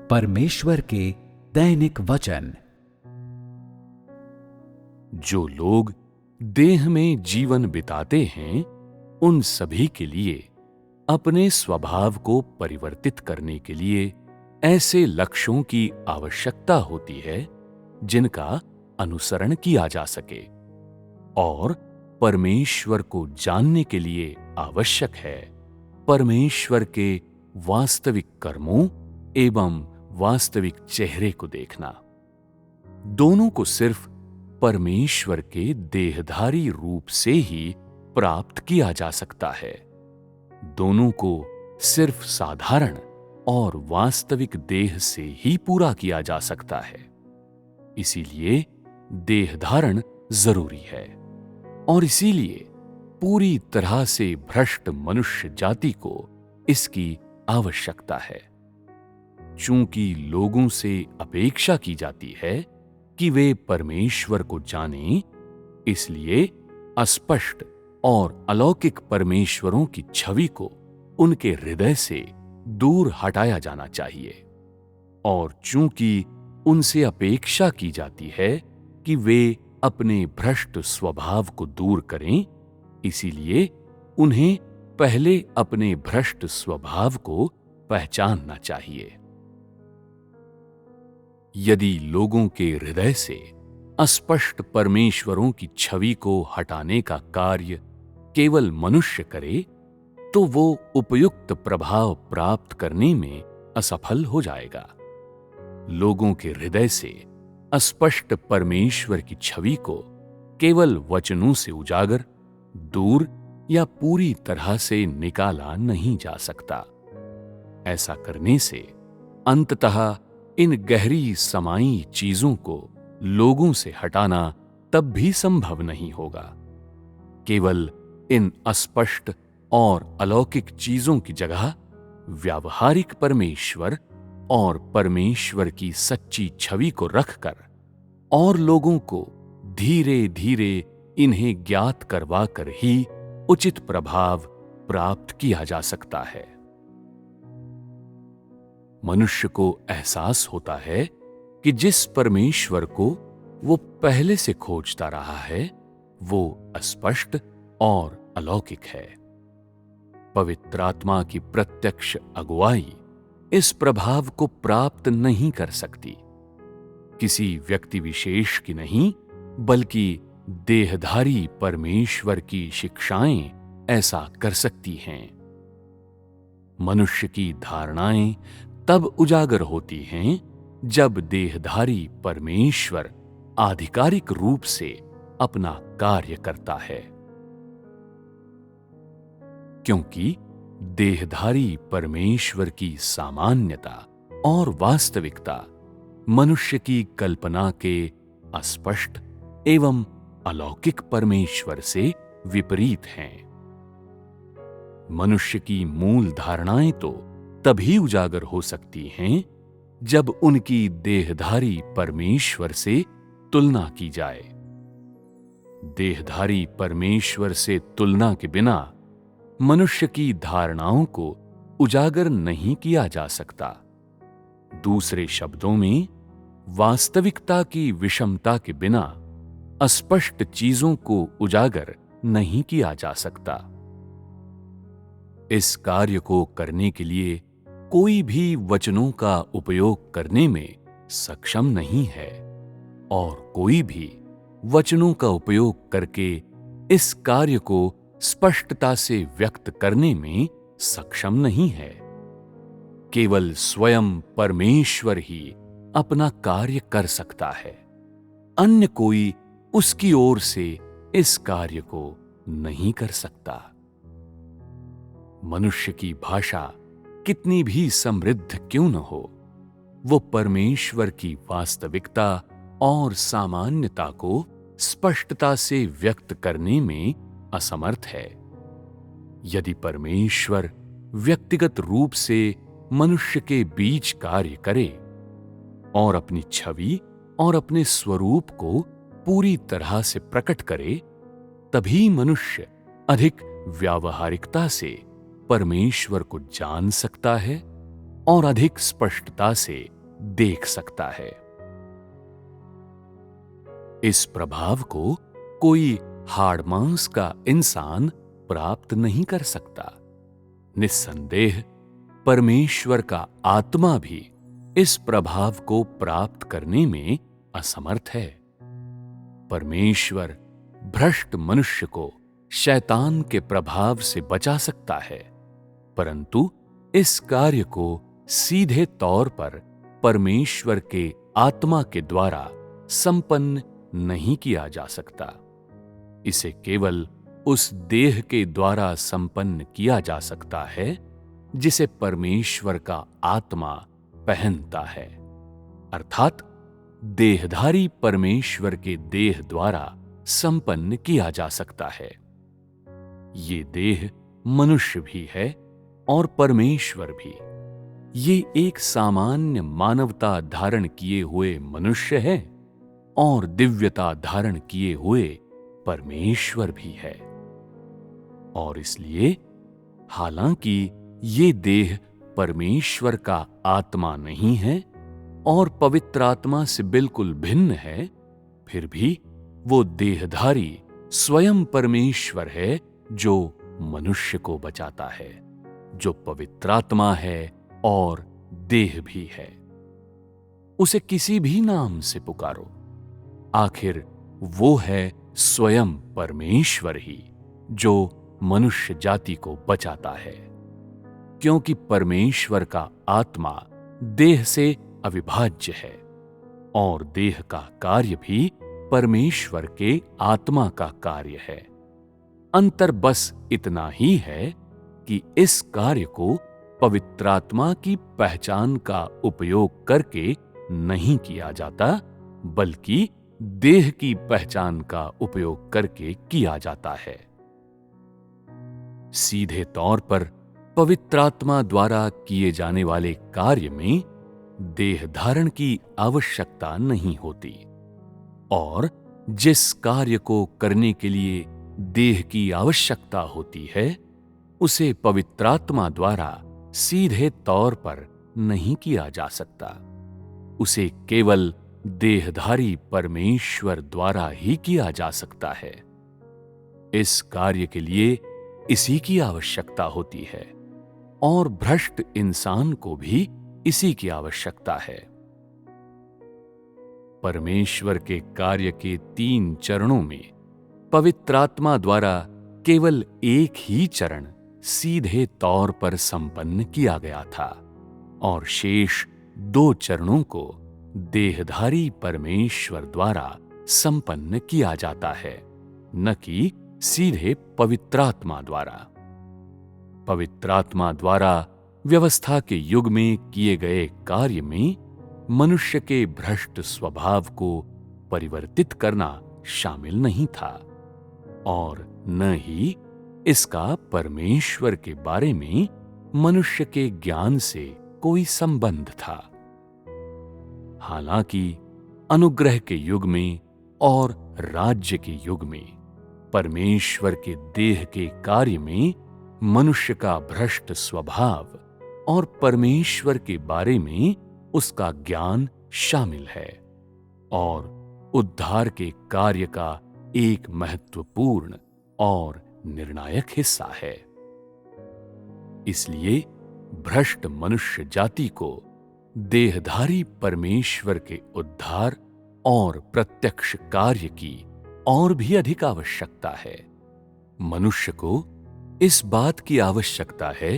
परमेश्वर के दैनिक वचन। जो लोग देह में जीवन बिताते हैं, उन सभी के लिए अपने स्वभाव को परिवर्तित करने के लिए ऐसे लक्ष्यों की आवश्यकता होती है जिनका अनुसरण किया जा सके, और परमेश्वर को जानने के लिए आवश्यक है परमेश्वर के वास्तविक कर्मों एवं वास्तविक चेहरे को देखना। दोनों को सिर्फ परमेश्वर के देहधारी रूप से ही प्राप्त किया जा सकता है। दोनों को सिर्फ साधारण और वास्तविक देह से ही पूरा किया जा सकता है। इसीलिए देहधारण जरूरी है, और इसीलिए पूरी तरह से भ्रष्ट मनुष्य जाति को इसकी आवश्यकता है। चूंकि लोगों से अपेक्षा की जाती है कि वे परमेश्वर को जानें, इसलिए अस्पष्ट और अलौकिक परमेश्वरों की छवि को उनके हृदय से दूर हटाया जाना चाहिए। और चूंकि उनसे अपेक्षा की जाती है कि वे अपने भ्रष्ट स्वभाव को दूर करें, इसीलिए उन्हें पहले अपने भ्रष्ट स्वभाव को पहचानना चाहिए। यदि लोगों के हृदय से अस्पष्ट परमेश्वरों की छवि को हटाने का कार्य केवल मनुष्य करे, तो वो उपयुक्त प्रभाव प्राप्त करने में असफल हो जाएगा। लोगों के हृदय से अस्पष्ट परमेश्वर की छवि को केवल वचनों से उजागर, दूर या पूरी तरह से निकाला नहीं जा सकता। ऐसा करने से अंततः इन गहरी समाई चीजों को लोगों से हटाना तब भी संभव नहीं होगा। केवल इन अस्पष्ट और अलौकिक चीजों की जगह व्यावहारिक परमेश्वर और परमेश्वर की सच्ची छवि को रखकर और लोगों को धीरे धीरे इन्हें ज्ञात करवाकर ही उचित प्रभाव प्राप्त किया जा सकता है। मनुष्य को एहसास होता है कि जिस परमेश्वर को वो पहले से खोजता रहा है, वो अस्पष्ट और अलौकिक है। पवित्र आत्मा की प्रत्यक्ष अगुवाई इस प्रभाव को प्राप्त नहीं कर सकती। किसी व्यक्ति विशेष की नहीं, बल्कि देहधारी परमेश्वर की शिक्षाएं ऐसा कर सकती हैं। मनुष्य की धारणाएं तब उजागर होती हैं जब देहधारी परमेश्वर आधिकारिक रूप से अपना कार्य करता है, क्योंकि देहधारी परमेश्वर की सामान्यता और वास्तविकता मनुष्य की कल्पना के अस्पष्ट एवं अलौकिक परमेश्वर से विपरीत हैं। मनुष्य की मूल धारणाएं तो तभी उजागर हो सकती हैं जब उनकी देहधारी परमेश्वर से तुलना की जाए। देहधारी परमेश्वर से तुलना के बिना मनुष्य की धारणाओं को उजागर नहीं किया जा सकता। दूसरे शब्दों में, वास्तविकता की विषमता के बिना अस्पष्ट चीजों को उजागर नहीं किया जा सकता। इस कार्य को करने के लिए कोई भी वचनों का उपयोग करने में सक्षम नहीं है, और कोई भी वचनों का उपयोग करके इस कार्य को स्पष्टता से व्यक्त करने में सक्षम नहीं है। केवल स्वयं परमेश्वर ही अपना कार्य कर सकता है। अन्य कोई उसकी ओर से इस कार्य को नहीं कर सकता। मनुष्य की भाषा कितनी भी समृद्ध क्यों न हो, वो परमेश्वर की वास्तविकता और सामान्यता को स्पष्टता से व्यक्त करने में असमर्थ है। यदि परमेश्वर व्यक्तिगत रूप से मनुष्य के बीच कार्य करे और अपनी छवि और अपने स्वरूप को पूरी तरह से प्रकट करे, तभी मनुष्य अधिक व्यावहारिकता से परमेश्वर को जान सकता है और अधिक स्पष्टता से देख सकता है। इस प्रभाव को कोई हाड़ मांस का इंसान प्राप्त नहीं कर सकता। निस्संदेह परमेश्वर का आत्मा भी इस प्रभाव को प्राप्त करने में असमर्थ है। परमेश्वर भ्रष्ट मनुष्य को शैतान के प्रभाव से बचा सकता है, परंतु इस कार्य को सीधे तौर पर परमेश्वर के आत्मा के द्वारा संपन्न नहीं किया जा सकता। इसे केवल उस देह के द्वारा संपन्न किया जा सकता है जिसे परमेश्वर का आत्मा पहनता है, अर्थात देहधारी परमेश्वर के देह द्वारा संपन्न किया जा सकता है। ये देह मनुष्य भी है और परमेश्वर भी। ये एक सामान्य मानवता धारण किए हुए मनुष्य है और दिव्यता धारण किए हुए परमेश्वर भी है। और इसलिए हालांकि ये देह परमेश्वर का आत्मा नहीं है और पवित्र आत्मा से बिल्कुल भिन्न है, फिर भी वो देहधारी स्वयं परमेश्वर है जो मनुष्य को बचाता है, जो पवित्र आत्मा है और देह भी है। उसे किसी भी नाम से पुकारो, आखिर वो है स्वयं परमेश्वर ही जो मनुष्य जाति को बचाता है, क्योंकि परमेश्वर का आत्मा देह से अविभाज्य है और देह का कार्य भी परमेश्वर के आत्मा का कार्य है। अंतर बस इतना ही है कि इस कार्य को पवित्र आत्मा की पहचान का उपयोग करके नहीं किया जाता, बल्कि देह की पहचान का उपयोग करके किया जाता है। सीधे तौर पर पवित्र आत्मा द्वारा किए जाने वाले कार्य में देह धारण की आवश्यकता नहीं होती, और जिस कार्य को करने के लिए देह की आवश्यकता होती है उसे पवित्र आत्मा द्वारा सीधे तौर पर नहीं किया जा सकता। उसे केवल देहधारी परमेश्वर द्वारा ही किया जा सकता है। इस कार्य के लिए इसी की आवश्यकता होती है और भ्रष्ट इंसान को भी इसी की आवश्यकता है। परमेश्वर के कार्य के 3 चरणों में पवित्र आत्मा द्वारा केवल एक ही चरण सीधे तौर पर संपन्न किया गया था और शेष 2 चरणों को देहधारी परमेश्वर द्वारा संपन्न किया जाता है, न कि सीधे पवित्र आत्मा द्वारा। पवित्र आत्मा द्वारा व्यवस्था के युग में किए गए कार्य में मनुष्य के भ्रष्ट स्वभाव को परिवर्तित करना शामिल नहीं था और न ही इसका परमेश्वर के बारे में मनुष्य के ज्ञान से कोई संबंध था। हालांकि अनुग्रह के युग में और राज्य के युग में परमेश्वर के देह के कार्य में मनुष्य का भ्रष्ट स्वभाव और परमेश्वर के बारे में उसका ज्ञान शामिल है और उद्धार के कार्य का एक महत्वपूर्ण और निर्णायक हिस्सा है। इसलिए भ्रष्ट मनुष्य जाति को देहधारी परमेश्वर के उद्धार और प्रत्यक्ष कार्य की और भी अधिक आवश्यकता है। मनुष्य को इस बात की आवश्यकता है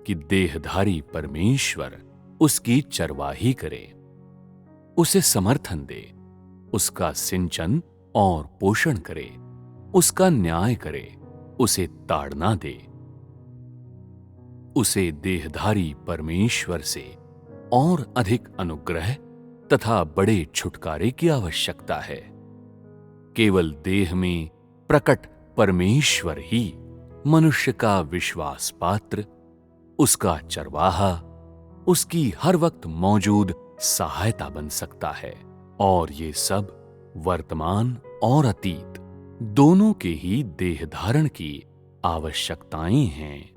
कि देहधारी परमेश्वर उसकी चरवाही करे, उसे समर्थन दे, उसका सिंचन और पोषण करे, उसका न्याय करे, उसे ताड़ना दे। उसे देहधारी परमेश्वर से और अधिक अनुग्रह तथा बड़े छुटकारे की आवश्यकता है। केवल देह में प्रकट परमेश्वर ही मनुष्य का विश्वास पात्र, उसका चरवाहा, उसकी हर वक्त मौजूद सहायता बन सकता है और ये सब वर्तमान और अतीत दोनों के ही देह धारण की आवश्यकताएं हैं।